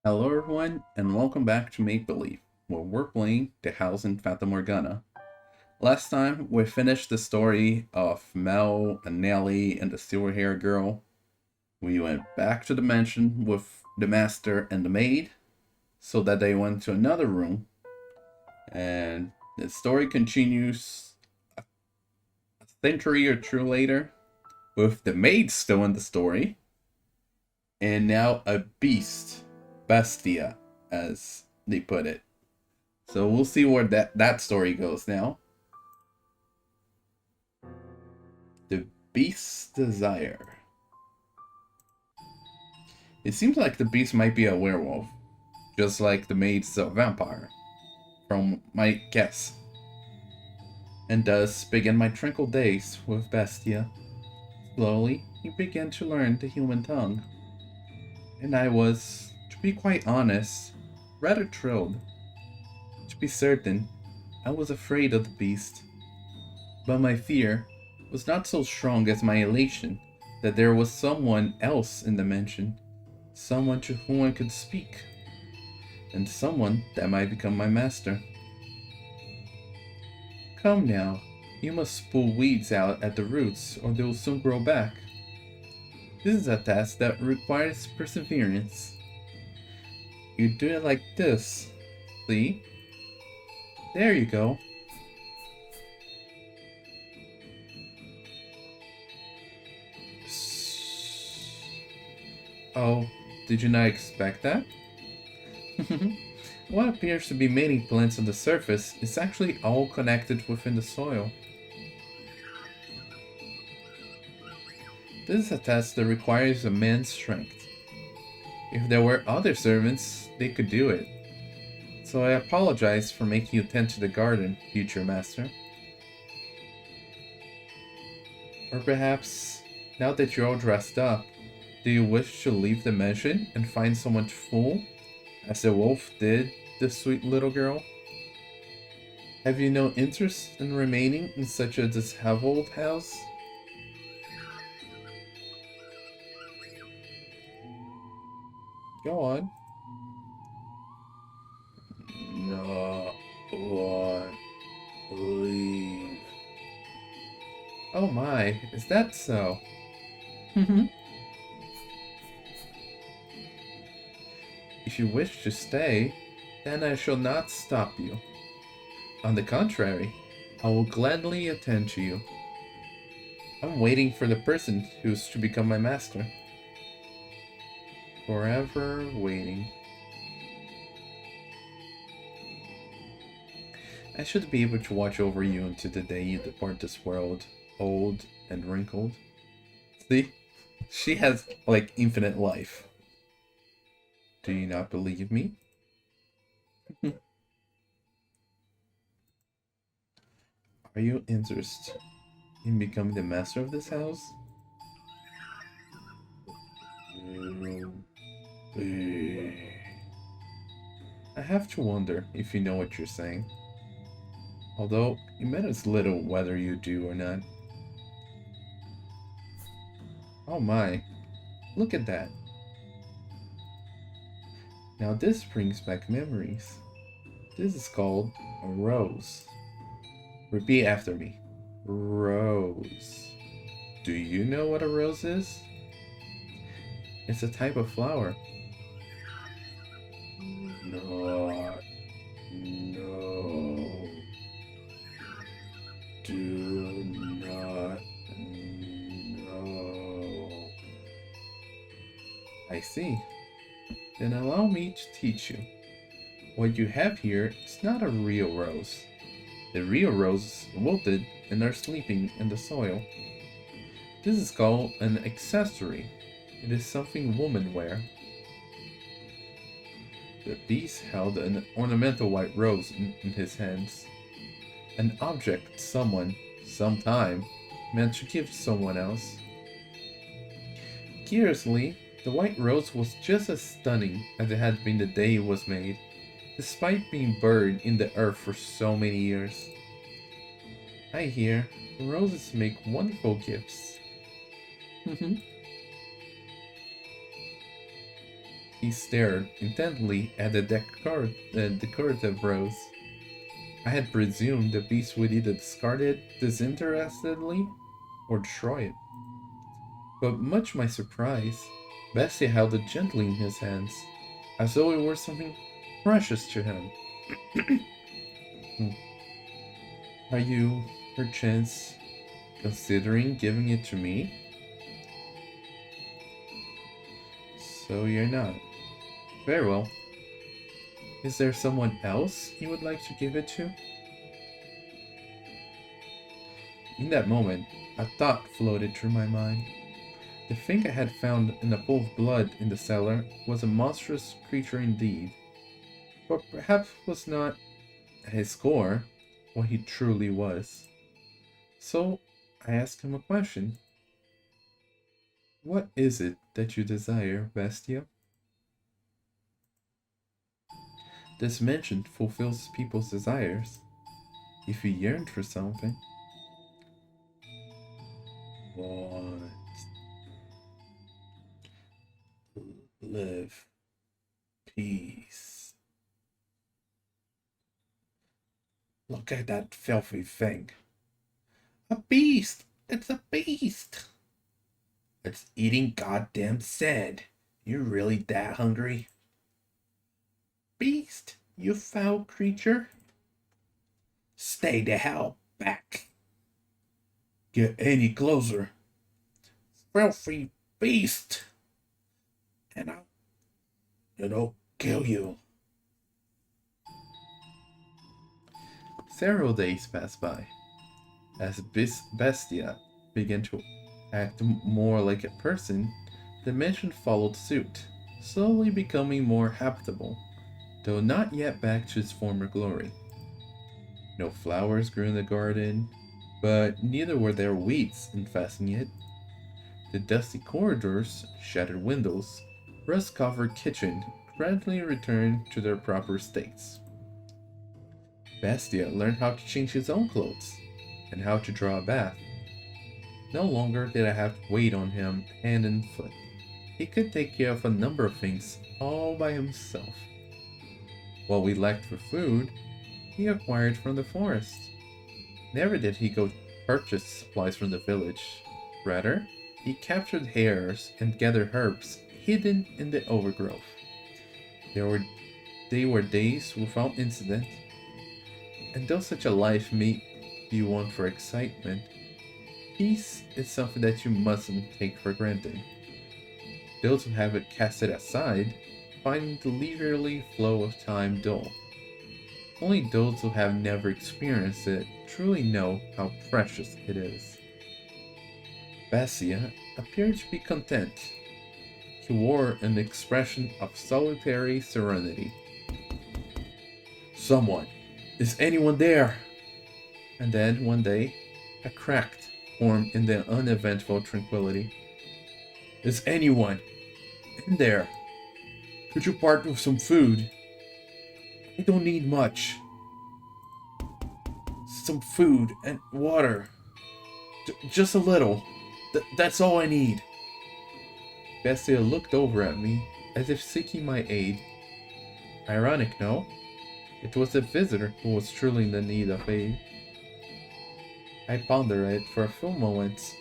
Hello everyone, and welcome back to Make Believe, where we're playing the house in Fata Morgana. Last time, we finished the story of Mel and Nellie and the silver hair girl. We went back to the mansion with the master and the maid, so that they went to another room, and the story continues a century or two later, with the maid still in the story, and now a beast, bestia, as they put it. So we'll see where that story goes now. The Beast's Desire. It seems like the beast might be a werewolf, just like the maid's a vampire, from my guess. And thus began my tranquil days with Bestia. Slowly, he began to learn the human tongue. And I was, to be quite honest, rather thrilled. To be certain, I was afraid of the beast. But my fear was not so strong as my elation that there was someone else in the mansion, someone to whom I could speak, and someone that might become my master. Come now, you must pull weeds out at the roots or they will soon grow back. This is a task that requires perseverance. You do it like this. See? There you go. Oh, did you not expect that? What appears to be many plants on the surface is actually all connected within the soil. This is a task that requires immense strength. If there were other servants, they could do it. So I apologize for making you tend to the garden, future master. Or perhaps, now that you're all dressed up, do you wish to leave the mansion and find someone to fool, as the wolf did the sweet little girl? Have you no interest in remaining in such a disheveled house? Go on. No one leave. Oh my, is that so? If you wish to stay, then I shall not stop you. On the contrary, I will gladly attend to you. I'm waiting for the person who's to become my master. Forever waiting. I should be able to watch over you until the day you depart this world, old and wrinkled. See? She has, like, infinite life. Do you not believe me? Are you interested in becoming the master of this house? I have to wonder if you know what you're saying. Although, it matters little whether you do or not. Oh my, look at that. Now this brings back memories. This is called a rose. Repeat after me. Rose. Do you know what a rose is? It's a type of flower. Not. No. Do not know. I see. Then allow me to teach you. What you have here is not a real rose. The real roses wilted and are sleeping in the soil. This is called an accessory. It is something women wear. The beast held an ornamental white rose in his hands. An object someone, sometime, meant to give to someone else. Curiously, the white rose was just as stunning as it had been the day it was made, despite being buried in the earth for so many years. I hear roses make wonderful gifts. He stared intently at the decorative rose. I had presumed the beast would either discard it disinterestedly or destroy it. But much my surprise, Bessie held it gently in his hands, as though it were something precious to him. Hmm. Are you, perchance, considering giving it to me? So you're not. Very well. Is there someone else you would like to give it to? In that moment, a thought floated through my mind. The thing I had found in a pool of blood in the cellar was a monstrous creature indeed, but perhaps was not, at his core, what he truly was. So I asked him a question. What is it that you desire, Bestia? This mansion fulfills people's desires. If you yearn for something, want, live, peace. Look at that filthy thing. A beast! It's a beast! It's eating goddamn sand. You really that hungry? Beast, you foul creature. Stay the hell back. Get any closer. Filthy beast. And I'll kill you. Several days passed by. As Bestia began to act more like a person, the mansion followed suit, slowly becoming more habitable, though not yet back to its former glory. No flowers grew in the garden, but neither were there weeds infesting it. The dusty corridors, shattered windows, rust-covered kitchen gradually returned to their proper states. Bestia learned how to change his own clothes, and how to draw a bath. No longer did I have to wait on him hand and foot. He could take care of a number of things all by himself. What we lacked for food, he acquired from the forest. Never did he go purchase supplies from the village. Rather, he captured hares and gathered herbs hidden in the overgrowth. There were They were days without incident, and though such a life may be one for excitement, peace is something that you mustn't take for granted. Those who have it cast it aside find the leisurely flow of time dull. Only those who have never experienced it truly know how precious it is. Bessia appeared to be content. He wore an expression of solitary serenity. Someone! Is anyone there? And then, one day, a crack formed in the uneventful tranquility. Is anyone in there? Could you part with some food? I don't need much. Some food and water. Just a little. That's all I need. Bestia looked over at me, as if seeking my aid. Ironic, no? It was the visitor who was truly in the need of aid. I pondered it for a few moments,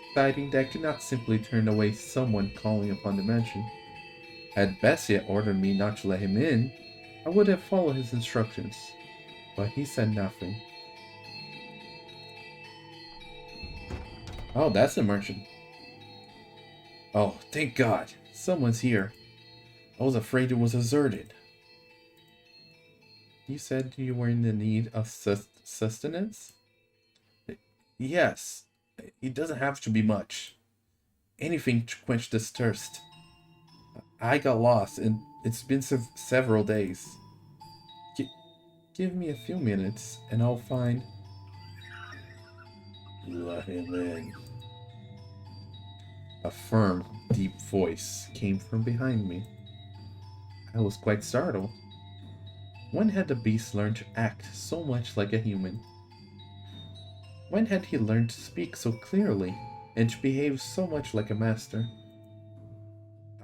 deciding that I could not simply turn away someone calling upon the mansion. Had Bessia ordered me not to let him in, I would have followed his instructions, but he said nothing. Oh, that's the merchant. Oh, thank God, someone's here. I was afraid it was deserted. You said you were in the need of sustenance? Yes, it doesn't have to be much. Anything to quench this thirst. I got lost, and it's been several days. Give me a few minutes, and I'll find. Let him in. A firm, deep voice came from behind me. I was quite startled. When had the beast learned to act so much like a human? When had he learned to speak so clearly and to behave so much like a master?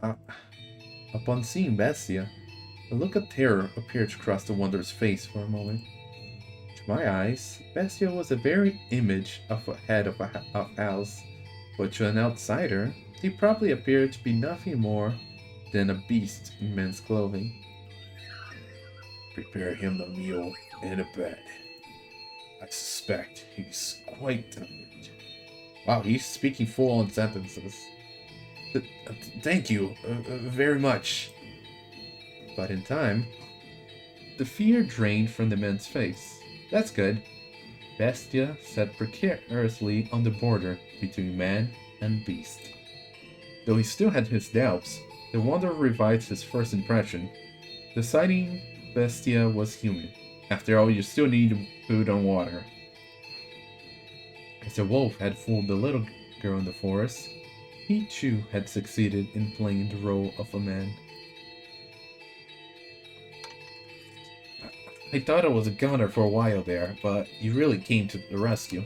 Uh, Upon seeing Bestia, a look of terror appeared across the Wanderer's face for a moment. To my eyes, Bestia was the very image of a head of a house, but to an outsider, he probably appeared to be nothing more than a beast in men's clothing. Prepare him a meal and a bed. I suspect he's quite tired. Wow, he's speaking full on sentences. Thank you very much. But in time, the fear drained from the man's face. That's good. Bestia sat precariously on the border between man and beast. Though he still had his doubts, the Wanderer revised his first impression, deciding Bestia was human. After all, you still need food and water. As the wolf had fooled the little girl in the forest, he too had succeeded in playing the role of a man. I thought I was a goner for a while there, but you really came to the rescue.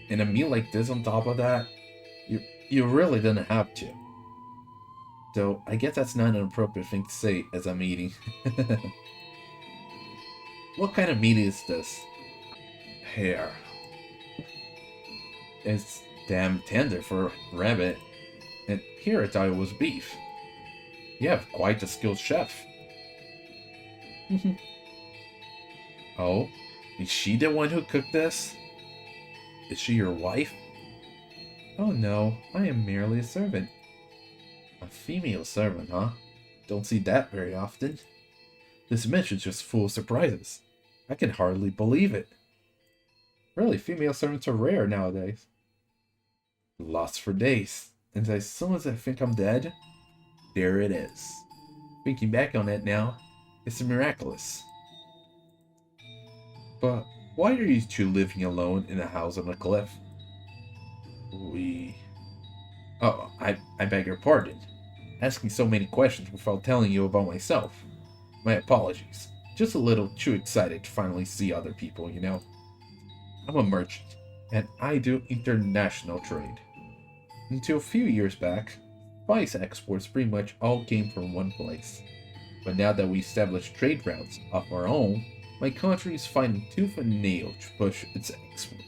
And a meal like this on top of that, you really didn't have to. Though, I guess that's not an appropriate thing to say as I'm eating. What kind of meat is this? Hair. It's damn tender for a rabbit. And here I thought it was beef. You have quite a skilled chef. Oh, is she the one who cooked this? Is she your wife? Oh no, I am merely a servant. A female servant, huh? Don't see that very often. This mission is just full of surprises. I can hardly believe it. Really, female servants are rare nowadays. Lost for days, and as soon as I think I'm dead, there it is. Thinking back on it now, it's miraculous. But why are you two living alone in a house on a cliff? We... Oh, I beg your pardon. Asking so many questions without telling you about myself. My apologies. Just a little too excited to finally see other people, you know? I'm a merchant, and I do international trade. Until a few years back, spice exports pretty much all came from one place. But now that we established trade routes of our own, my country is fighting tooth and nail to push its exports.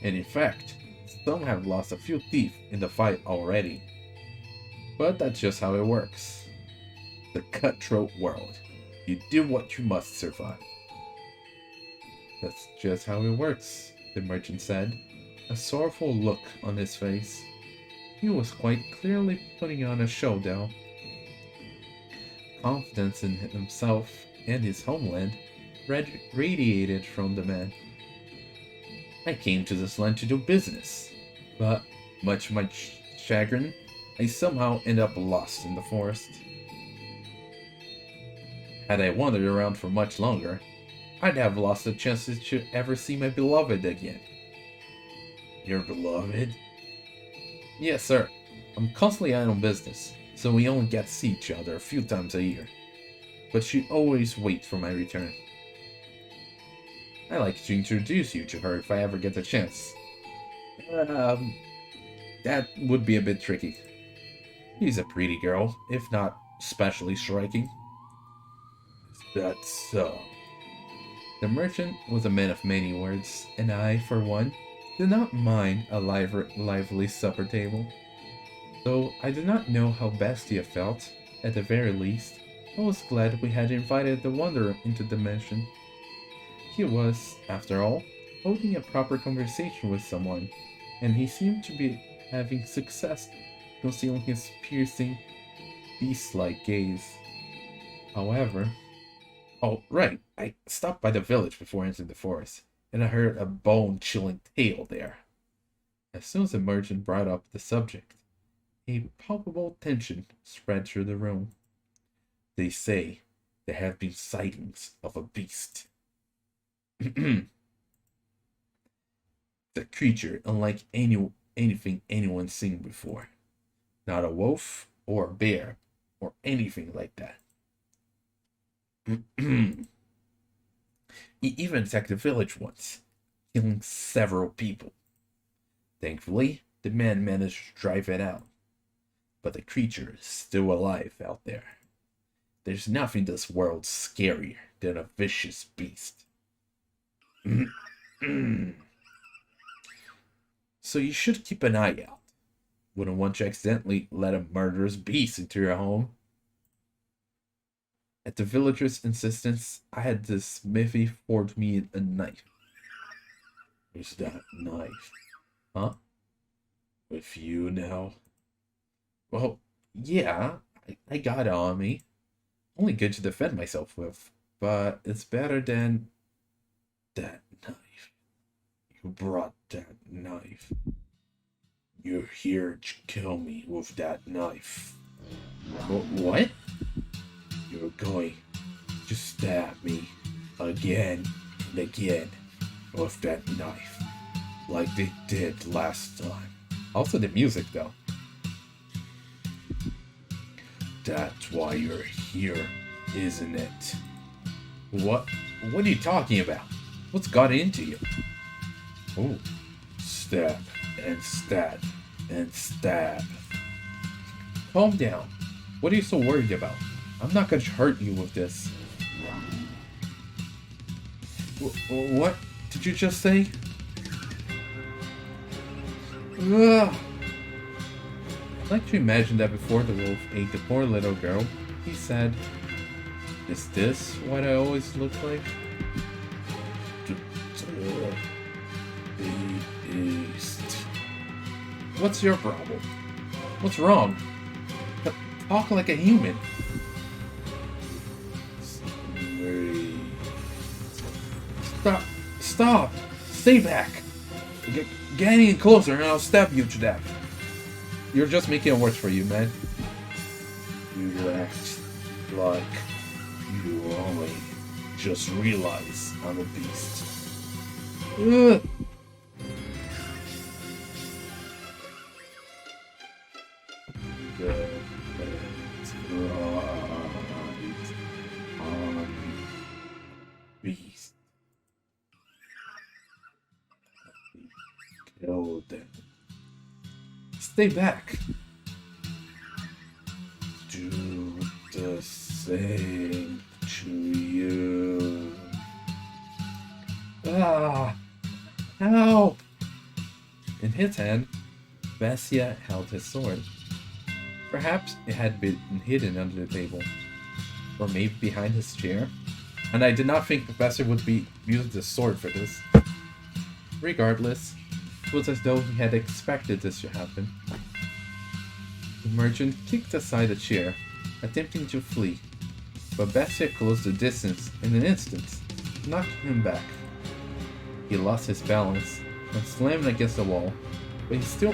And in fact, some have lost a few teeth in the fight already. But that's just how it works. The cutthroat world. You do what you must survive. That's just how it works, the merchant said, a sorrowful look on his face. He was quite clearly putting on a show, though. Confidence in himself and his homeland radiated from the man. I came to this land to do business, but much to my chagrin, I somehow end up lost in the forest. Had I wandered around for much longer, I'd have lost the chances to ever see my beloved again. Your beloved? Yes, sir. I'm constantly out on business, so we only get to see each other a few times a year. But she always waits for my return. I'd like to introduce you to her if I ever get the chance. That would be a bit tricky. She's a pretty girl, if not especially striking. That's so. The merchant was a man of many words, and I, for one, did not mind a lively supper table. Though I did not know how Bestia felt, at the very least, I was glad we had invited the Wanderer into the mansion. He was, after all, holding a proper conversation with someone, and he seemed to be having success concealing his piercing, beast-like gaze. However... Oh, right, I stopped by the village before entering the forest, and I heard a bone-chilling tale there. As soon as the merchant brought up the subject, a palpable tension spread through the room. They say there have been sightings of a beast. The creature unlike anything anyone's seen before. Not a wolf or a bear or anything like that. He even attacked the village once, killing several people. Thankfully, the man managed to drive it out. but the creature is still alive out there. There's nothing in this world scarier than a vicious beast. So you should keep an eye out. Wouldn't want you accidentally let a murderous beast into your home. At the villager's insistence, I had the smithy forge me a knife. Is that knife? Huh? With you now? Well, yeah, I got it on me. Only good to defend myself with, but it's better than that knife. You brought that knife. You're here to kill me with that knife. What? You're going to stab me again and again with that knife, like they did last time. Also the music, though. That's why you're here, isn't it? What are you talking about? What's got into you? Oh, stab and stab and stab. Calm down. What are you so worried about? I'm not going to hurt you with this. What did you just say? Ugh. I'd like to imagine that before the wolf ate the poor little girl, he said, "Is this what I always look like?" Beast. What's your problem? What's wrong? Talk like a human. Stop! Stay back! Get any closer and I'll stab you to death. You're just making it worse for you, man. You act like you only just realize I'm a beast. Ugh. Beast. Kill them. Stay back. Do the same to you. Ah! Help! In his hand, Vassia held his sword. Perhaps it had been hidden under the table, or maybe behind his chair, and I did not think Professor would be using the sword for this. Regardless, it was as though he had expected this to happen. The merchant kicked aside the chair, attempting to flee, but Vassia closed the distance in an instant, knocking him back. He lost his balance and slammed against the wall, but still,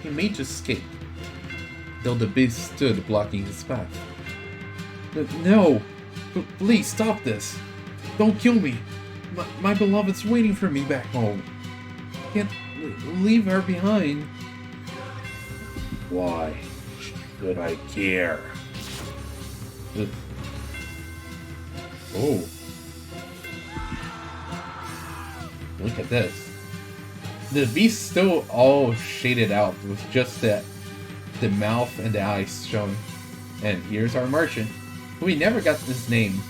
he made to escape, though the beast stood blocking his path. No! Please stop this! Don't kill me! My beloved's waiting for me back home. I can't leave her behind. Why should I care? Oh. Look at this. The beast's still all shaded out with just the mouth and the eyes showing. And here's our merchant, who we never got his name.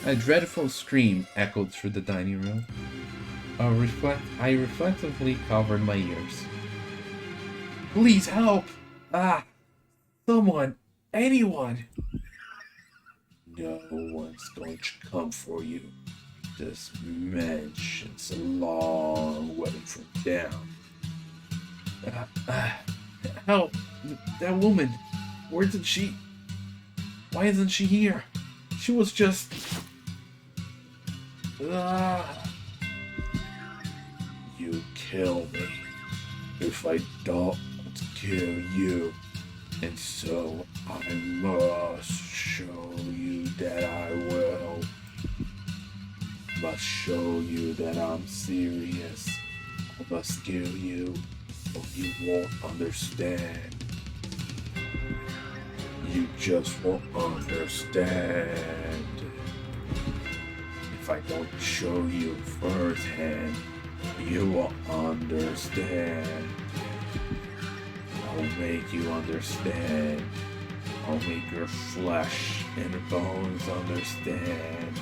A dreadful scream echoed through the dining room. I reflectively covered my ears. Please help! Ah! Someone! Anyone! No one's going to come for you. This mansion's a long way from down. Help! That woman! Why isn't she here? She was just... You kill me if I don't kill you. And so I must show you that I will. Must show you that I'm serious. I must kill you, or you won't understand. You just won't understand. If I don't show you firsthand You will understand. I'll make you understand. I'll make your flesh and bones understand.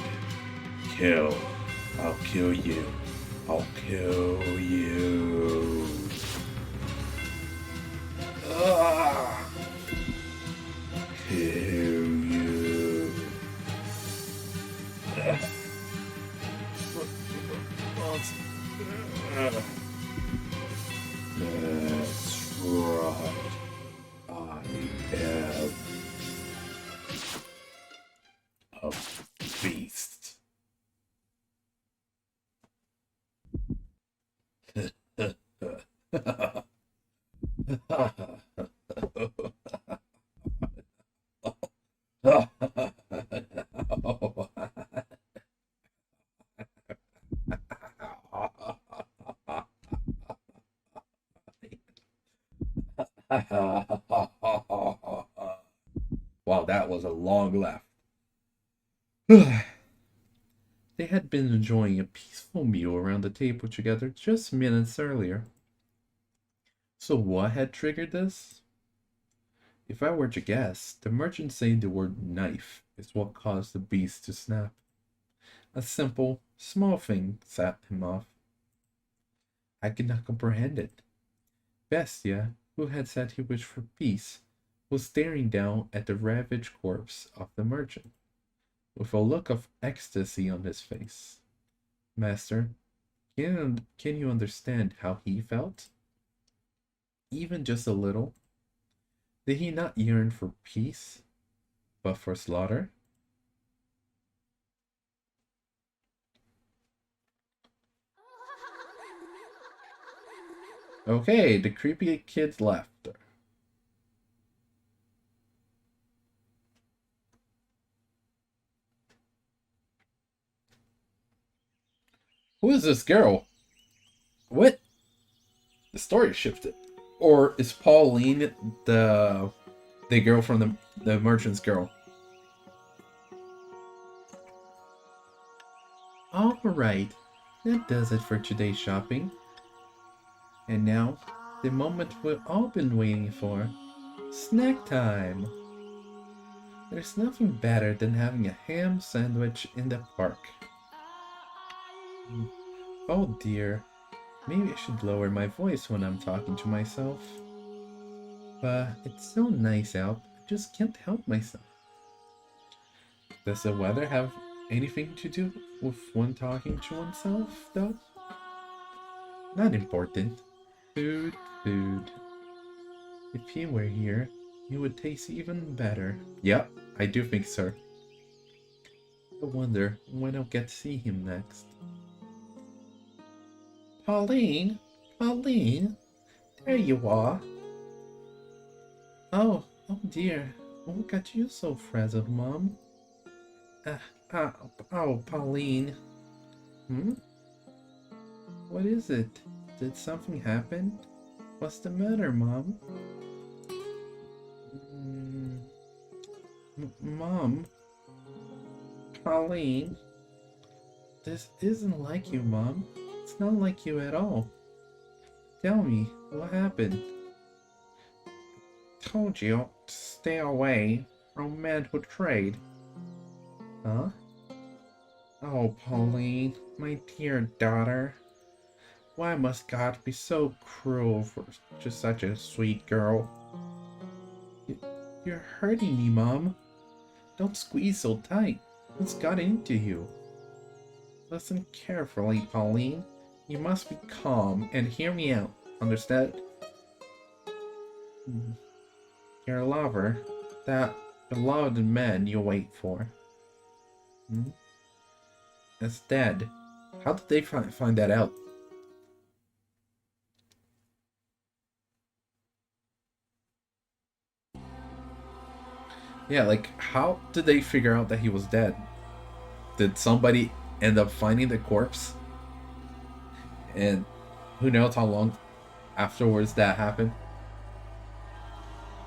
Kill. I'll kill you. I'll kill you. Ah! Kill you. That's right. I am a beast. Wow, that was a long laugh. They had been enjoying a peaceful meal around the table together just minutes earlier. So what had triggered this? If I were to guess, the merchant saying the word knife is what caused the beast to snap. A simple, small thing set him off. I could not comprehend it. Bestia, who had said he wished for peace, was staring down at the ravaged corpse of the merchant, with a look of ecstasy on his face. Master, can you understand how he felt? Even just a little? Did he not yearn for peace, but for slaughter? Okay, the creepy kid's laughter. Who is this girl? What? The story shifted. Or is Pauline the girl from the merchant's girl? Alright, that does it for today's shopping. And now, the moment we've all been waiting for. Snack time! There's nothing better than having a ham sandwich in the park. Oh dear, maybe I should lower my voice when I'm talking to myself. But it's so nice out, I just can't help myself. Does the weather have anything to do with one talking to oneself, though? Not important. Food, food. If he were here, he would taste even better. Yep, I do think so. I wonder when I'll get to see him next. Pauline? Pauline? There you are. Oh dear. What got you so frazzled, Mom? Pauline. Hmm? What is it? Did something happen? What's the matter, Mom? Mom? Pauline? This isn't like you, Mom. It's not like you at all. Tell me, what happened? Told you to stay away from men who trade. Huh? Oh, Pauline, my dear daughter. Why must God be so cruel for just such a sweet girl? You're hurting me, Mom. Don't squeeze so tight. What's got into you? Listen carefully, Pauline. You must be calm and hear me out. Understand? Your lover, that beloved man you wait for, is dead. How did they find that out? Yeah, like, how did they figure out that he was dead? Did somebody end up finding the corpse? And who knows how long afterwards that happened?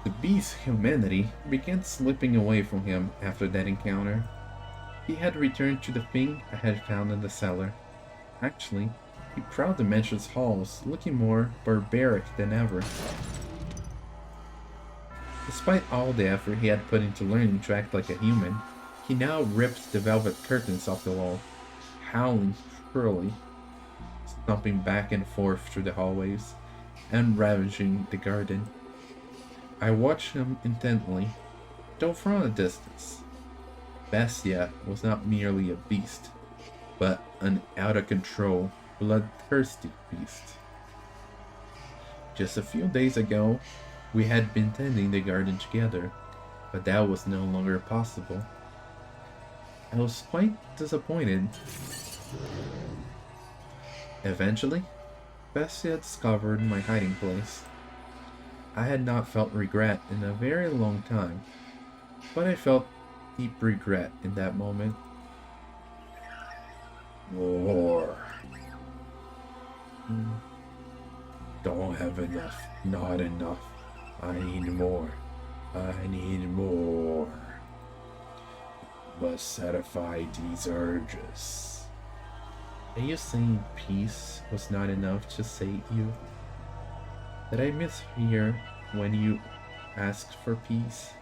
The beast's humanity began slipping away from him after that encounter. He had returned to the thing I had found in the cellar. Actually, He prowled the mansion's halls, looking more barbaric than ever. Despite all the effort he had put into learning to act like a human, he now ripped the velvet curtains off the wall, howling shrilly, stomping back and forth through the hallways, and ravaging the garden. I watched him intently, though from a distance. Bestia was not merely a beast, but an out-of-control, bloodthirsty beast. Just a few days ago, we had been tending the garden together, but that was no longer possible. I was quite disappointed. Eventually, Bestia discovered my hiding place. I had not felt regret in a very long time, but I felt deep regret in that moment. More. Don't have enough. Not enough. I need more. I need more. Must satisfy these urges. Are you saying peace was not enough to sate you? Did I mishear when you asked for peace?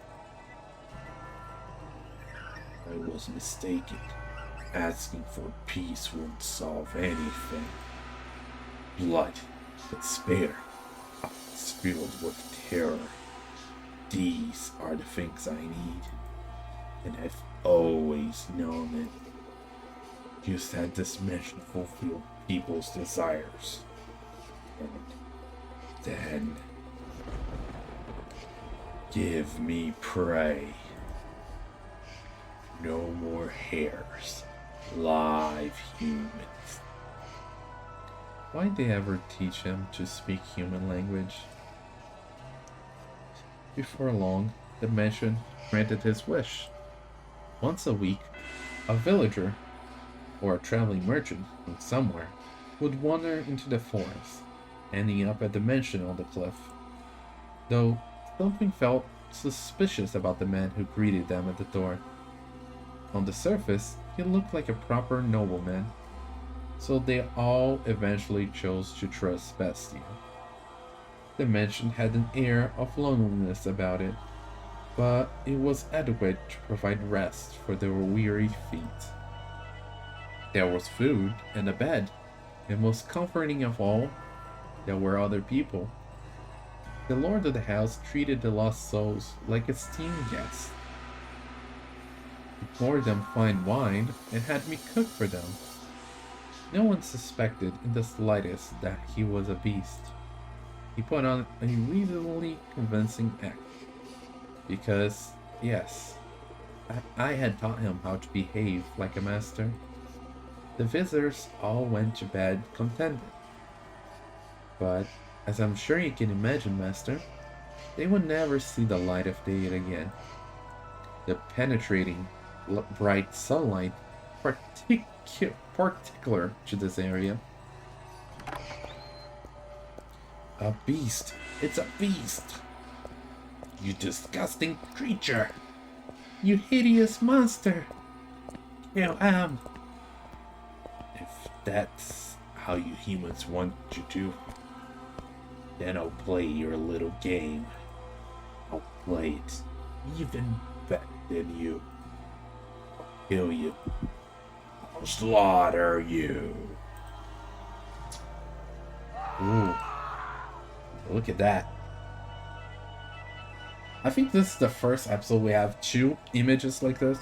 I was mistaken. Asking for peace won't solve anything. Blood, despair, hearts filled with terror. These are the things I need. And I've always known it. You said this mission fulfilled people's desires. And then give me prey. No more hairs. Live humans. Why'd they ever teach him to speak human language? Before long, the mansion granted his wish. Once a week, a villager, or a traveling merchant from somewhere, would wander into the forest, ending up at the mansion on the cliff. Though something felt suspicious about the man who greeted them at the door. On the surface, he looked like a proper nobleman, so they all eventually chose to trust Bestia. The mansion had an air of loneliness about it, but it was adequate to provide rest for their weary feet. There was food and a bed, and most comforting of all, there were other people. The lord of the house treated the lost souls like esteemed guests. He poured them fine wine and had me cook for them. No one suspected in the slightest that he was a beast. He put on a reasonably convincing act. Because, yes, I had taught him how to behave like a master. The visitors all went to bed contented. But, as I'm sure you can imagine, master, they would never see the light of day again. The penetrating, bright sunlight, particular to this area. A beast! It's a beast! You disgusting creature! You hideous monster! Kill him! If that's how you humans want you to, then I'll play your little game. I'll play it even better than you. I'll kill you. I'll slaughter you. Ooh. Look at that. I think this is the first episode we have 2 images like this.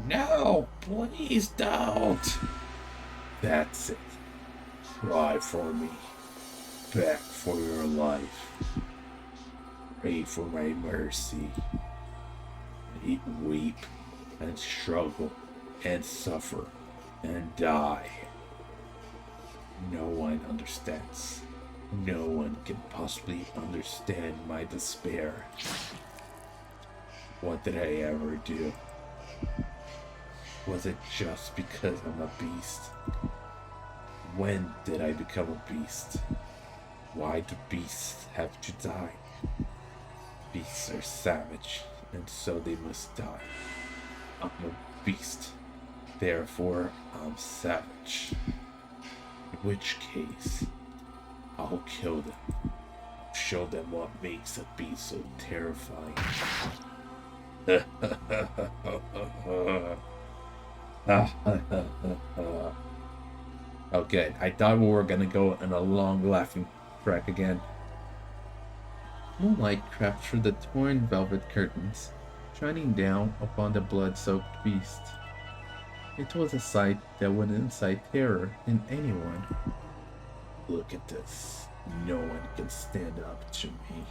No, please don't. That's it. Cry for me. Beg for your life. Pray for my mercy. Weep and struggle and suffer and die. No one understands. No one can possibly understand my despair. What did I ever do? Was it just because I'm a beast? When did I become a beast? Why do beasts have to die? Beasts are savage, and so they must die. I'm a beast. Therefore, I'm savage. In which case, I'll kill them. Show them what makes a beast so terrifying. Okay, I thought we were gonna go on a long laughing track again. Moonlight crept through the torn velvet curtains, shining down upon the blood-soaked beast. It was a sight that would incite terror in anyone. Look at this. No one can stand up to me.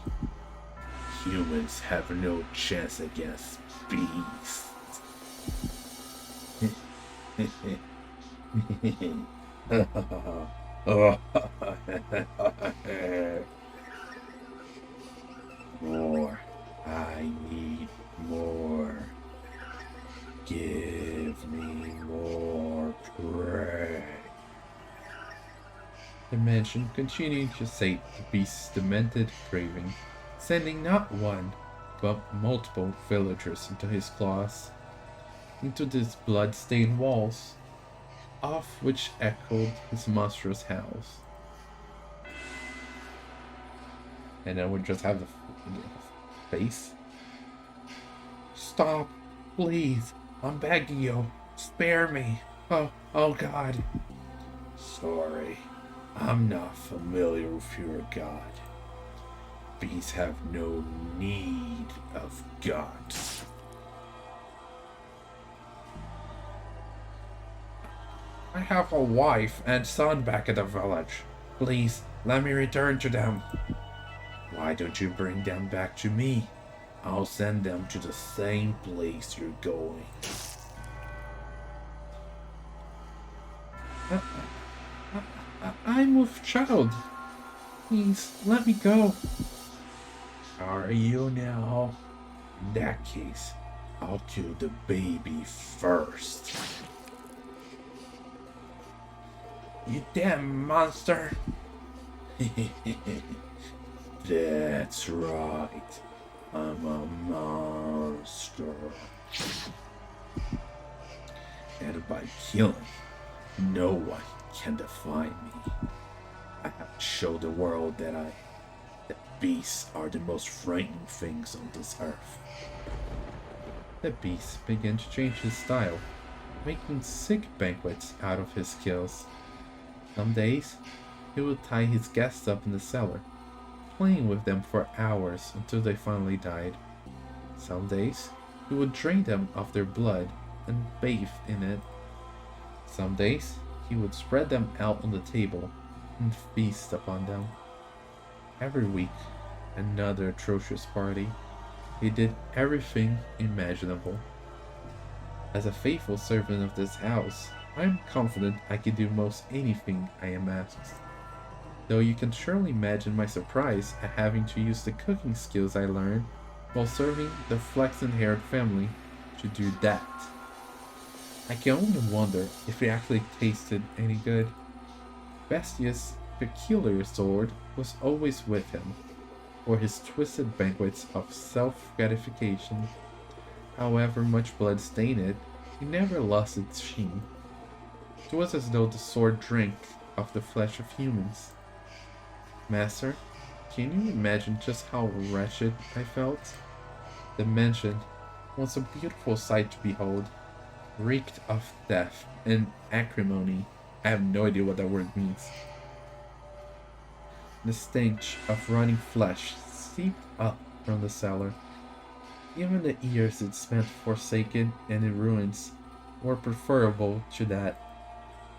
Humans have no chance against beasts. More. I need more. Give me more prey. The mansion continued to sate the beast's demented craving, sending not one, but multiple villagers into his claws, into these blood-stained walls, off which echoed his monstrous howls. And then we just have the face. Stop, please, I'm begging you, spare me. Oh God. Sorry, I'm not familiar with your god. Beasts have no need of gods. I have a wife and son back at the village. Please, let me return to them. Why don't you bring them back to me? I'll send them to the same place you're going. I'm with child. Please, let me go. Are you now? In that case, I'll kill the baby first. You damn monster! That's right. I'm a monster. And by killing, no one can define me. I have to show the world that beasts are the most frightening things on this earth. The beast began to change his style, making sick banquets out of his kills. Some days, he would tie his guests up in the cellar, playing with them for hours until they finally died. Some days, he would drain them of their blood and bathe in it. Some days, he would spread them out on the table and feast upon them. Every week, another atrocious party. He did everything imaginable. As a faithful servant of this house, I am confident I can do most anything I am asked. Though you can surely imagine my surprise at having to use the cooking skills I learned while serving the flaxen-haired family to do that. I can only wonder if it actually tasted any good. Bestia's peculiar sword was always with him, for his twisted banquets of self-gratification. However much blood stained it, he never lost its sheen. It was as though the sword drank of the flesh of humans. Master, can you imagine just how wretched I felt? The mansion was a beautiful sight to behold, reeked of death and acrimony. I have no idea what that word means. The stench of rotting flesh seeped up from the cellar. Even the years it spent forsaken and in ruins were preferable to that.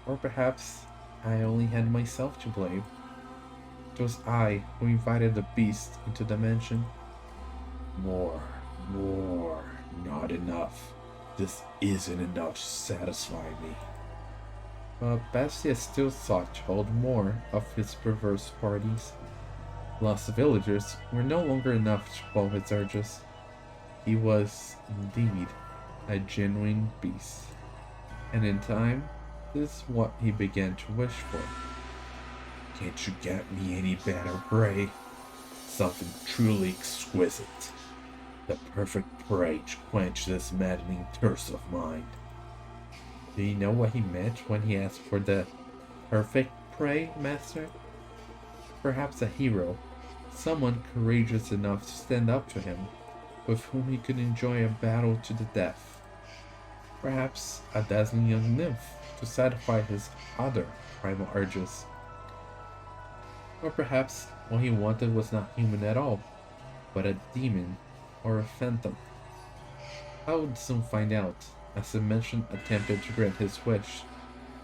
Or perhaps I only had myself to blame. It was I who invited the beast into the mansion. More, not enough. This isn't enough to satisfy me. But Bastia still sought to hold more of his perverse parties. Lost villagers were no longer enough to quell his urges. He was, indeed, a genuine beast. And in time, this is what he began to wish for. Can't you get me any better prey? Something truly exquisite. The perfect prey to quench this maddening thirst of mine. Do you know what he meant when he asked for the perfect prey, Master? Perhaps a hero, someone courageous enough to stand up to him, with whom he could enjoy a battle to the death. Perhaps a dazzling young nymph to satisfy his other primal urges. Or perhaps what he wanted was not human at all, but a demon or a phantom. I would soon find out, as the mention attempted to grant his wish,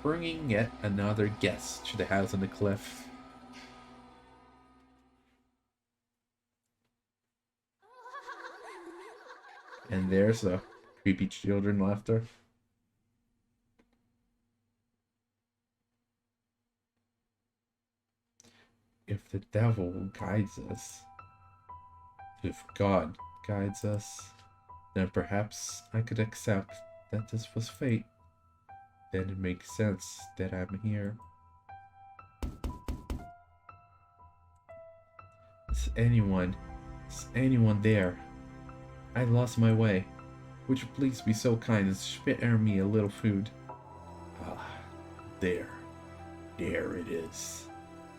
bringing yet another guest to the house on the cliff. And there's the creepy children laughter. If the devil guides us, if God guides us, then perhaps I could accept that this was fate. Then it makes sense that I'm here. Is anyone, is anyone there? I lost my way. Would you please be so kind as to spare me a little food? Ah, there. There it is.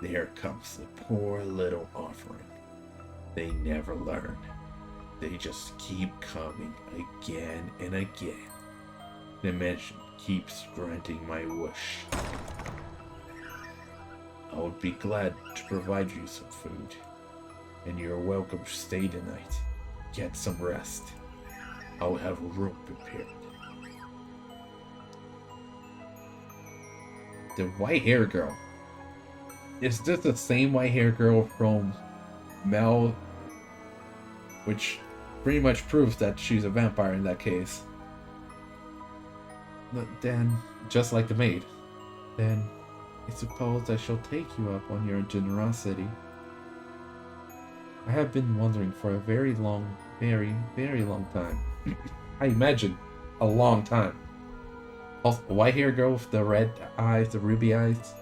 There comes the poor little offering. They never learn. They just keep coming again and again. The mansion keeps granting my wish. I would be glad to provide you some food. And you're welcome to stay tonight. Get some rest. I'll have a room prepared. The white hair girl. Is this the same white hair girl from Mel? Which pretty much proves that she's a vampire in that case. But then, just like the maid, then I suppose I shall take you up on your generosity. I have been wondering for a very long, very, very long time. I imagine a long time. Also, white hair girl with the red eyes, the ruby eyes.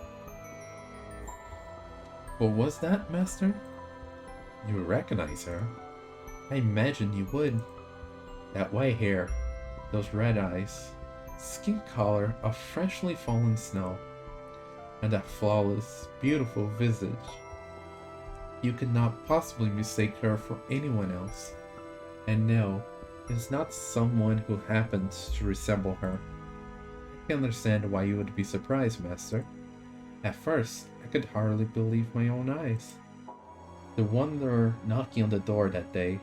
What was that, Master? You recognize her? I imagine you would. That white hair, those red eyes, skin color of freshly fallen snow, and that flawless, beautiful visage. You could not possibly mistake her for anyone else. And no, it is not someone who happens to resemble her. I can understand why you would be surprised, Master. At first, I could hardly believe my own eyes. The wanderer knocking on the door that day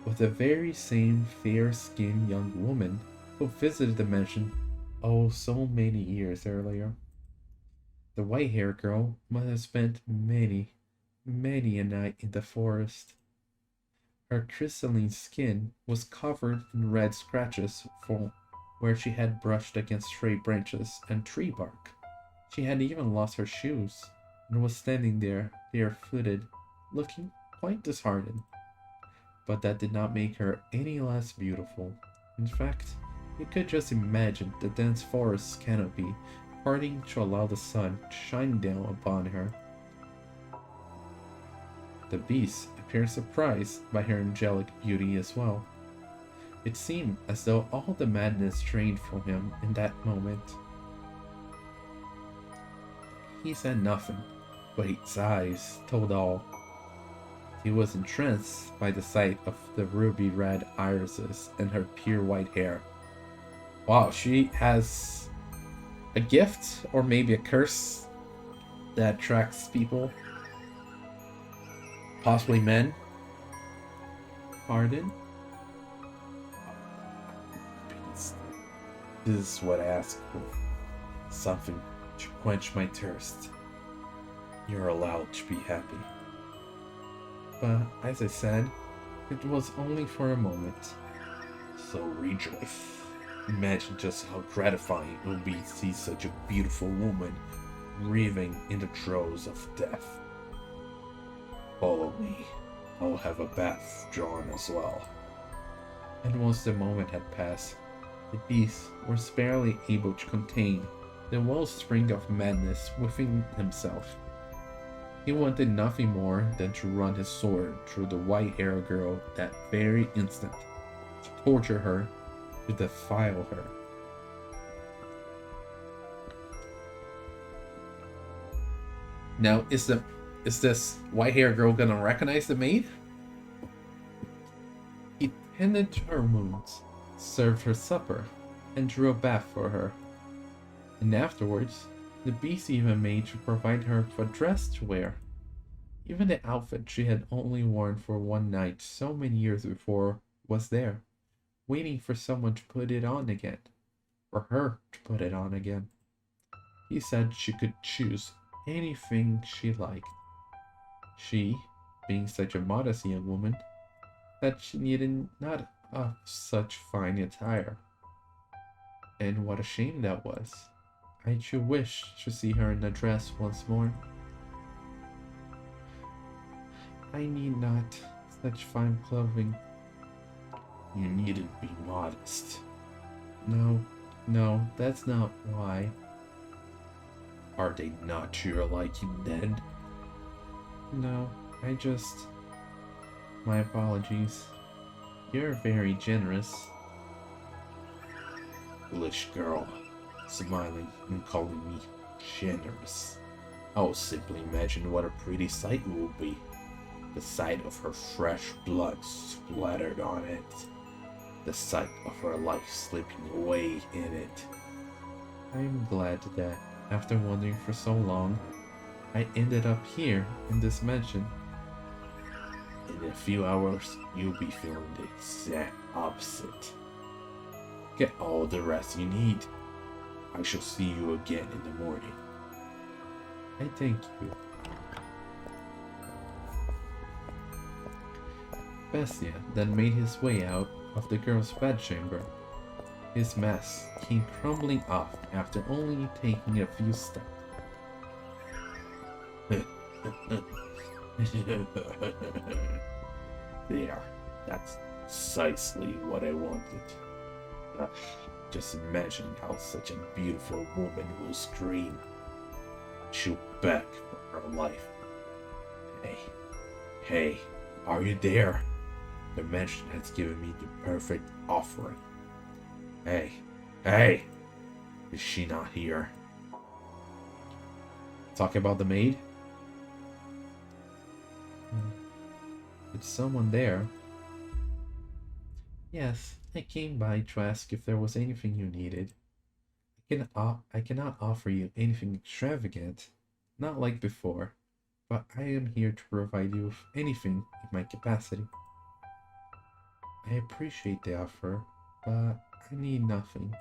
was the very same fair-skinned young woman who visited the mansion oh so many years earlier. The white-haired girl must have spent many, many a night in the forest. Her crystalline skin was covered in red scratches from where she had brushed against stray branches and tree bark. She had even lost her shoes and was standing there barefooted, looking quite disheartened. But that did not make her any less beautiful. In fact, you could just imagine the dense forest canopy parting to allow the sun to shine down upon her. The beast appeared surprised by her angelic beauty as well. It seemed as though all the madness drained from him in that moment. He said nothing, but his eyes told all. He was entranced by the sight of the ruby red irises and her pure white hair. Wow, she has a gift or maybe a curse that attracts people. Possibly men. Pardon? This is what I ask for. Something to quench my thirst. You're allowed to be happy. But, as I said, it was only for a moment. So rejoice. Imagine just how gratifying it will be to see such a beautiful woman writhing in the throes of death. Follow me. I'll have a bath drawn as well. And once the moment had passed, the beast was barely able to contain the wellspring of madness within himself. He wanted nothing more than to run his sword through the white-haired girl that very instant, to torture her, to defile her. Now, is this white-haired girl gonna recognize the maid? He tended to her wounds, served her supper, and drew a bath for her. And afterwards, the beast even made to provide her with a dress to wear. Even the outfit she had only worn for one night so many years before was there, waiting for someone to put it on again, for her to put it on again. He said she could choose anything she liked. She, being such a modest young woman, that she needed not of such fine attire. And what a shame that was. I should wish to see her in a dress once more. I need not such fine clothing. You needn't be modest. No, no, that's not why. Are they not to your liking then? No, I just... My apologies. You're very generous. Foolish girl, smiling and calling me generous. I'll simply imagine what a pretty sight it will be. The sight of her fresh blood splattered on it. The sight of her life slipping away in it. I am glad that, after wandering for so long, I ended up here in this mansion. In a few hours, you'll be feeling the exact opposite. Get all the rest you need. I shall see you again in the morning. I thank you. Bestia then made his way out of the girl's bedchamber. His mask came crumbling off after only taking a few steps. There, that's precisely what I wanted. Just imagine how such a beautiful woman will scream. She'll beg for her life. Hey, hey, are you there? The mansion has given me the perfect offering. Hey, hey, is she not here? Talk about the maid? Is someone there? Yes, I came by to ask if there was anything you needed. I cannot offer you anything extravagant, not like before, but I am here to provide you with anything in my capacity. I appreciate the offer, but I need nothing.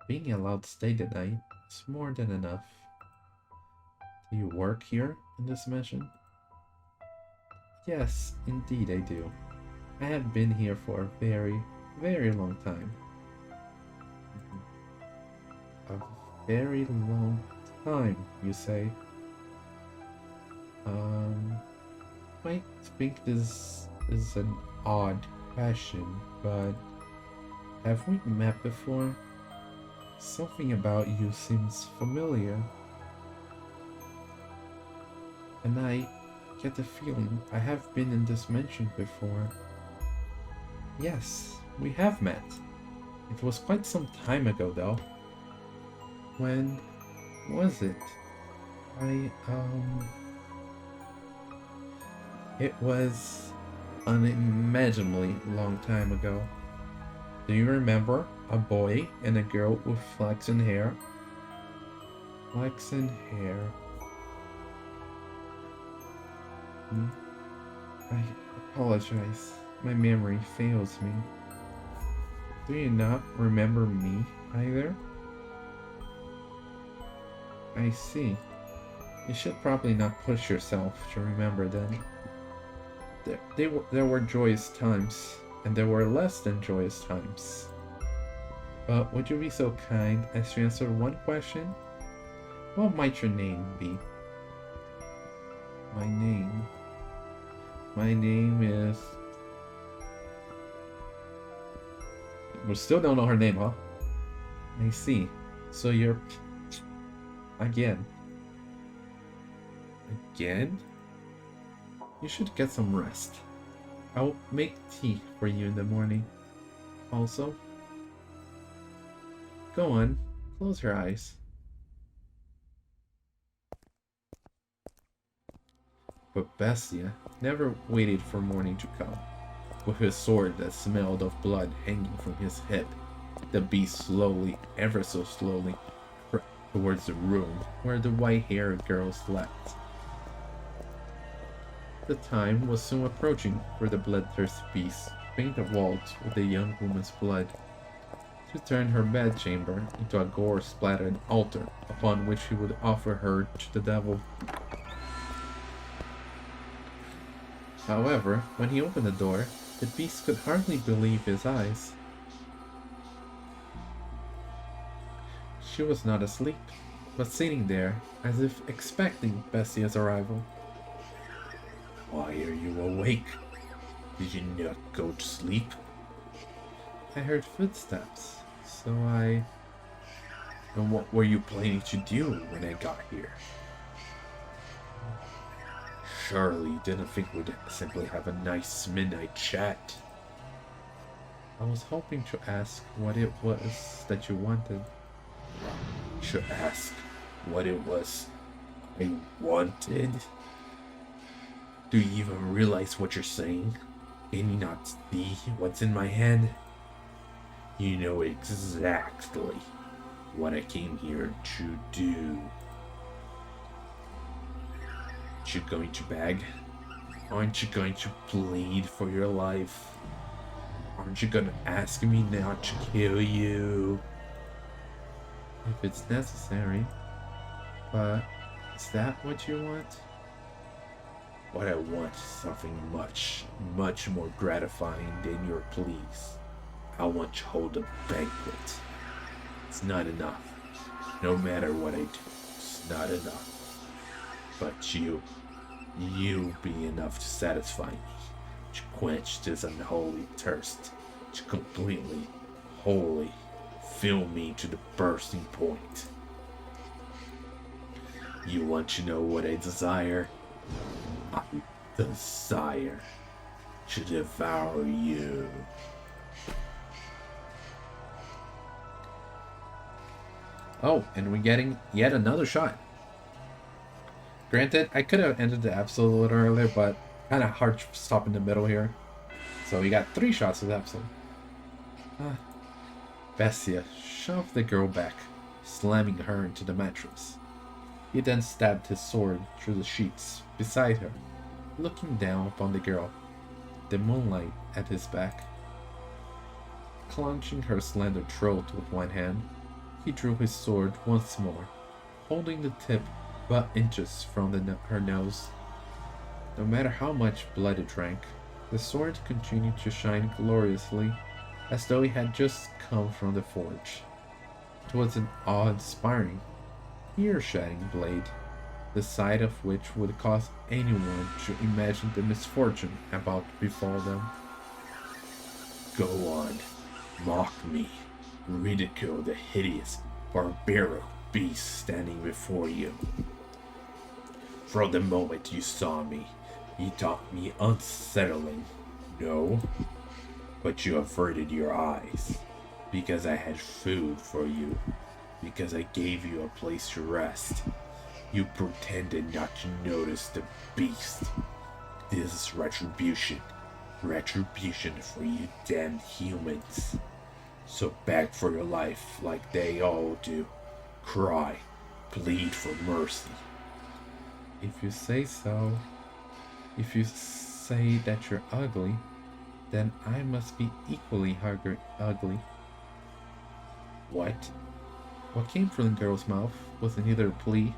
Being allowed to stay the night is more than enough. Do you work here in this mansion? Yes, indeed I do. I have been here for a very, very long time. A very long time, you say? I think this is an odd question, but have we met before? Something about you seems familiar. And I get the feeling I have been in this mansion before. Yes, we have met. It was quite some time ago, though. When was it? It was unimaginably long time ago. Do you remember a boy and a girl with flaxen hair? Flaxen hair. I apologize. My memory fails me. Do you not remember me either? I see. You should probably not push yourself to remember then. There were joyous times, and there were less than joyous times. But would you be so kind as to answer one question? What might your name be? My name... My name is... We still don't know her name, huh? I see. So you're... Again. Again? You should get some rest. I'll make tea for you in the morning. Also, go on, close your eyes. But Bestia never waited for morning to come. With his sword that smelled of blood hanging from his hip, the beast slowly, ever so slowly, crept towards the room where the white-haired girl slept. The time was soon approaching for the bloodthirsty beast to paint the walls with the young woman's blood, to turn her bedchamber into a gore-splattered altar upon which he would offer her to the devil. However, when he opened the door, the beast could hardly believe his eyes. She was not asleep, but sitting there as if expecting Bestia's arrival. Why are you awake? Did you not go to sleep? I heard footsteps, so And what were you planning to do when I got here? Surely you didn't think we'd simply have a nice midnight chat. I was hoping to ask what it was that you wanted. To ask what it was I wanted? Do you even realize what you're saying? Can you not see what's in my hand? You know exactly what I came here to do. Aren't you going to beg? Aren't you going to plead for your life? Aren't you going to ask me not to kill you? If it's necessary. But is that what you want? What I want is something much, much more gratifying than your pleas. I want to hold a banquet. It's not enough. No matter what I do, it's not enough. But you be enough to satisfy me, to quench this unholy thirst, to completely, wholly fill me to the bursting point. You want to know what I desire? I desire to devour you. Oh, and we're getting yet another shot. Granted, I could have ended the episode a little earlier, but kind of hard to stop in the middle here. So we got 3 shots of the episode. Bestia shoved the girl back, slamming her into the mattress. He then stabbed his sword through the sheets beside her, looking down upon the girl, the moonlight at his back. Clenching her slender throat with one hand, he drew his sword once more, holding the tip but inches from her nose. No matter how much blood it drank, the sword continued to shine gloriously, as though it had just come from the forge. It was an awe-inspiring, ear-shedding blade, the sight of which would cause anyone to imagine the misfortune about to befall them. Go on, mock me, ridicule the hideous, barbaric beast standing before you. From the moment you saw me, you thought me unsettling. No, but you averted your eyes, because I had food for you, because I gave you a place to rest. You pretended not to notice the beast. This is retribution. Retribution for you damned humans. So beg for your life like they all do. Cry, plead for mercy. If you say so, if you say that you're ugly, then I must be equally ugly. What? What came from the girl's mouth was neither a plea,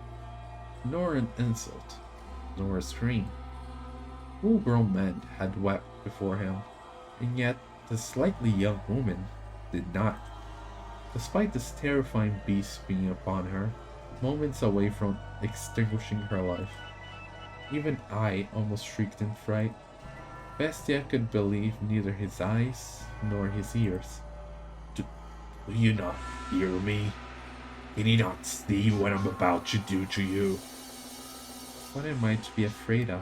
nor an insult, nor a scream. Full-grown men had wept before him, and yet the slightly young woman did not. Despite this terrifying beast being upon her, moments away from extinguishing her life. Even I almost shrieked in fright. Bestia could believe neither his eyes nor his ears. Do you not hear me? Can you not see what I'm about to do to you? What am I to be afraid of?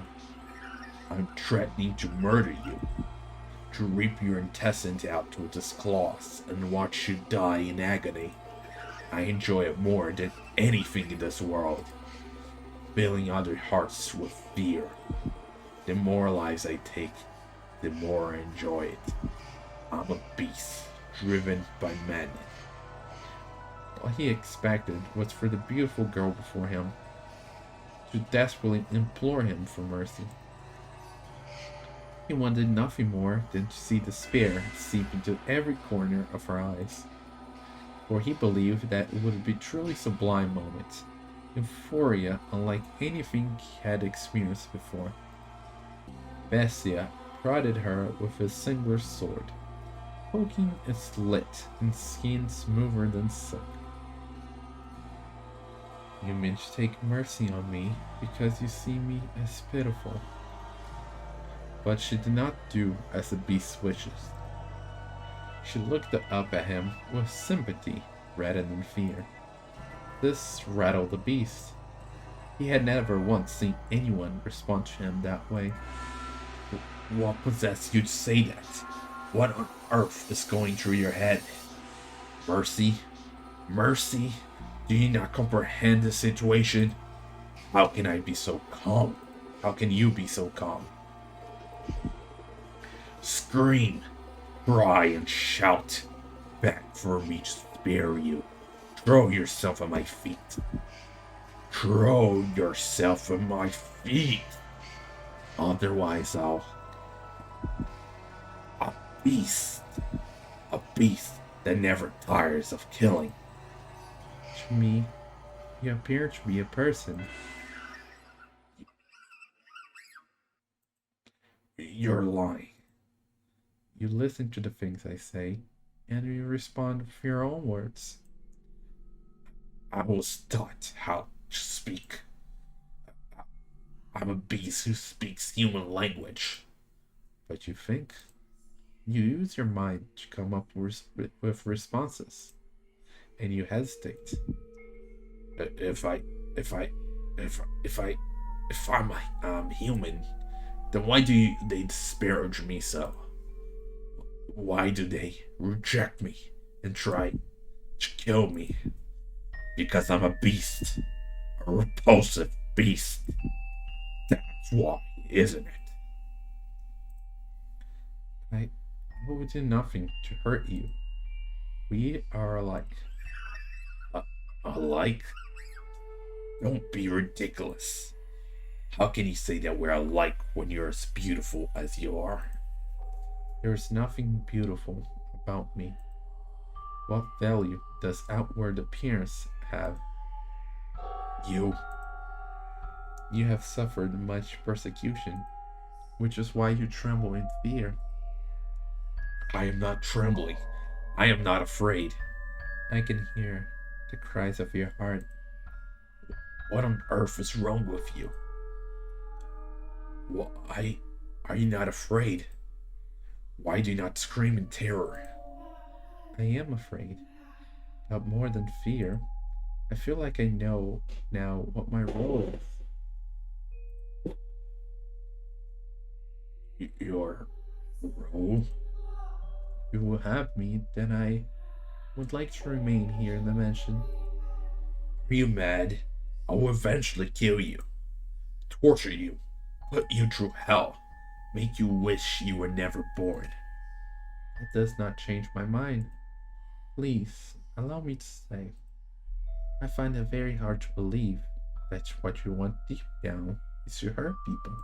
I'm threatening to murder you. To rip your intestines out with his claws and watch you die in agony. I enjoy it more than anything in this world. filling other hearts with fear. The more lives I take, the more I enjoy it. I'm a beast, driven by madness. All he expected was for the beautiful girl before him to desperately implore him for mercy. He wanted nothing more than to see despair seep into every corner of her eyes, for he believed that it would be a truly sublime moment, euphoria unlike anything he had experienced before. Bestia prodded her with his singular sword, poking a slit in skin smoother than silk. You mean to take mercy on me because you see me as pitiful. But she did not do as the beast wishes. She looked up at him with sympathy rather than fear. This rattled the beast. He had never once seen anyone respond to him that way. What possessed you to say that? What on earth is going through your head? Mercy? Mercy? Do you not comprehend the situation? How can I be so calm? How can you be so calm? Scream, cry, and shout. Beg for me to spare you. Throw yourself at my feet. Throw yourself at my feet. Otherwise, a beast. A beast that never tires of killing. To me, you appear to be a person. You're lying. You listen to the things I say, and you respond with your own words. I was taught how to speak. I'm a beast who speaks human language. But you think? You use your mind to come up with responses, and you hesitate. If I, if I, if I'm human, then why do they disparage me so? Why do they reject me and try to kill me? Because I'm a beast, a repulsive beast. That's why, isn't it? I will do nothing to hurt you. We are alike. Alike? Don't be ridiculous. How can you say that we're alike when you're as beautiful as you are? There is nothing beautiful about me. What value does outward appearance have? You You have suffered much persecution, which is why you tremble in fear. I am not trembling. I am not afraid. I can hear the cries of your heart. What on earth is wrong with you? Why are you not afraid? Why do you not scream in terror? I am afraid, but more than fear, I feel like I know now what my role is. Your role? If you will have me, then I would like to remain here in the mansion. Are you mad? I will eventually kill you, torture you, put you through hell, make you wish you were never born. That does not change my mind. Please, allow me to say. I find it very hard to believe that what you want deep down is to hurt people.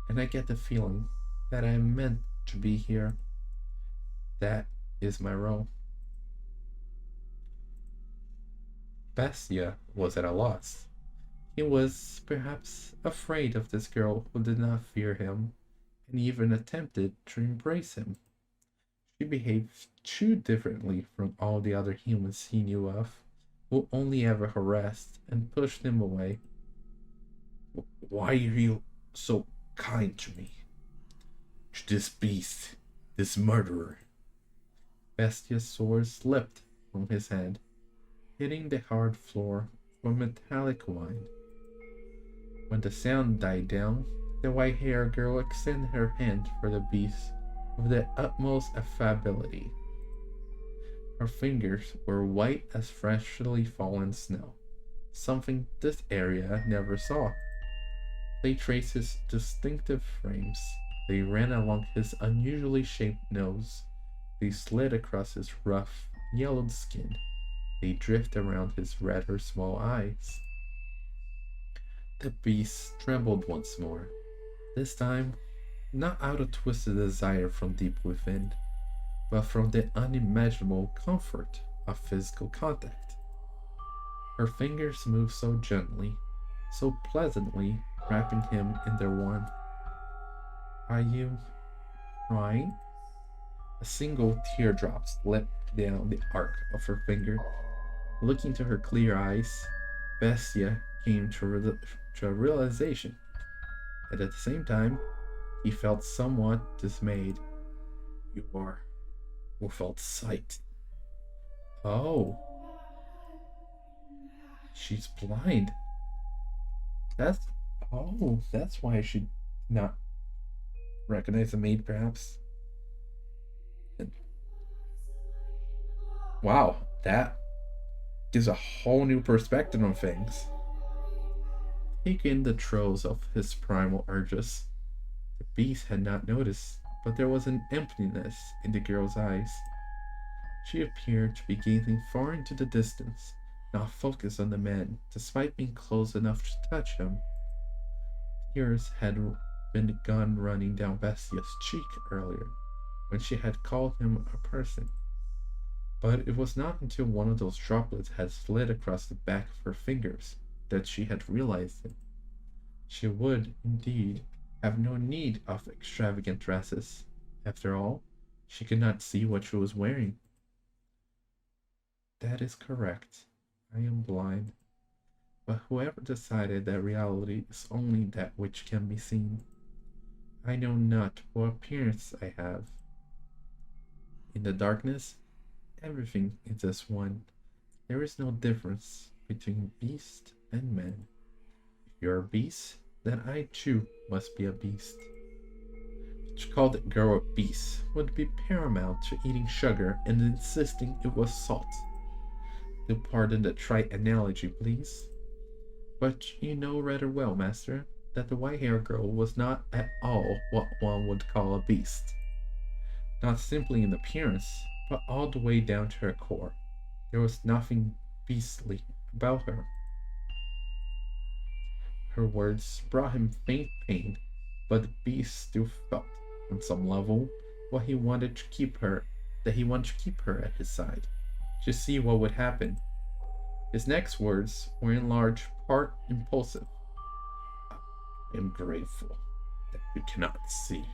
And I get the feeling that I am meant to be here. That is my role. Bestia was at a loss. He was perhaps afraid of this girl who did not fear him and even attempted to embrace him. She behaved too differently from all the other humans he knew of, who only ever harassed and pushed him away. Why are you so kind to me? To this beast, this murderer? Bestia's sword slipped from his hand, hitting the hard floor with a metallic whine. When the sound died down, the white-haired girl extended her hand for the beast with the utmost affability. Her fingers were white as freshly fallen snow, something this area never saw. They traced his distinctive frames. They ran along his unusually shaped nose. They slid across his rough, yellowed skin. They drifted around his rather small eyes. The beast trembled once more, this time not out of twisted desire from deep within, but from the unimaginable comfort of physical contact. Her fingers moved so gently, so pleasantly, wrapping him in their warmth. Are you crying? A single teardrop slipped down the arc of her finger. Looking to her clear eyes, Bestia came to a realization, and at the same time, he felt somewhat dismayed. You are without sight. Oh, she's blind. That's that's why I should not recognize the maid, perhaps. And, wow, that gives a whole new perspective on things. Taking the throes of his primal urges, the beast had not noticed, but there was an emptiness in the girl's eyes. She appeared to be gazing far into the distance, not focused on the man, despite being close enough to touch him. Tears had begun running down Bestia's cheek earlier, when she had called him a person. But it was not until one of those droplets had slid across the back of her fingers that she had realized it. She would, indeed, have no need of extravagant dresses. After all, she could not see what she was wearing. That is correct. I am blind. But whoever decided that reality is only that which can be seen? I know not what appearance I have. In the darkness, everything is as one. There is no difference between beast and man. If you're a beast, then I too must be a beast. To call the girl a beast would be paramount to eating sugar and insisting it was salt. Do pardon the trite analogy, please. But you know rather well, master, that the white-haired girl was not at all what one would call a beast. Not simply in appearance, but all the way down to her core. There was nothing beastly about her. Her words brought him faint pain, but the beast still felt, on some level, what he wanted to keep her, that he wanted to keep her at his side, to see what would happen. His next words were in large part impulsive. I am grateful that you cannot see.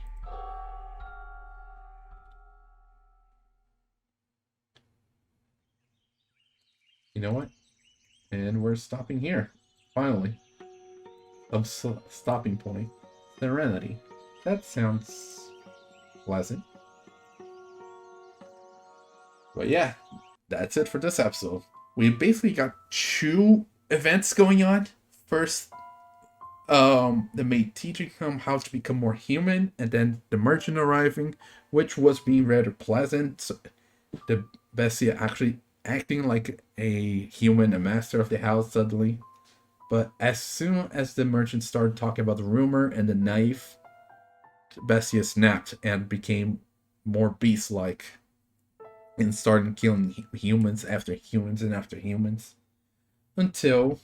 You know what? And we're stopping here. Finally. Of stopping point. Serenity. That sounds pleasant. But yeah, that's it for this episode. We basically got two events going on. First, the maid teaching him how to become more human, and then the merchant arriving, which was being rather pleasant. So the Bessia actually acting like a human, a master of the house suddenly. But as soon as the merchant started talking about the rumor and the knife, Bessia snapped and became more beast-like and started killing humans after humans and after humans until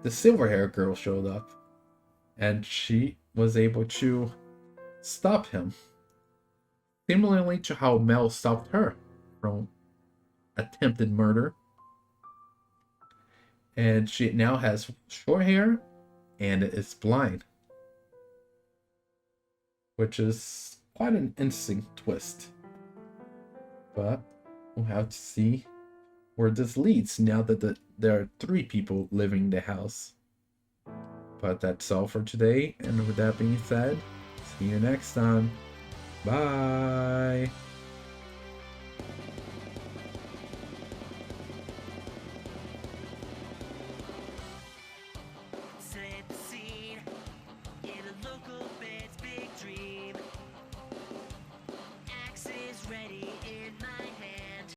the silver-haired girl showed up and she was able to stop him, similarly to how Mel stopped her from attempted murder. And she now has short hair and is blind, which is quite an interesting twist. But we'll have to see where this leads now that there are 3 people living in the house. But that's all for today, and with that being said, see you next time. Bye!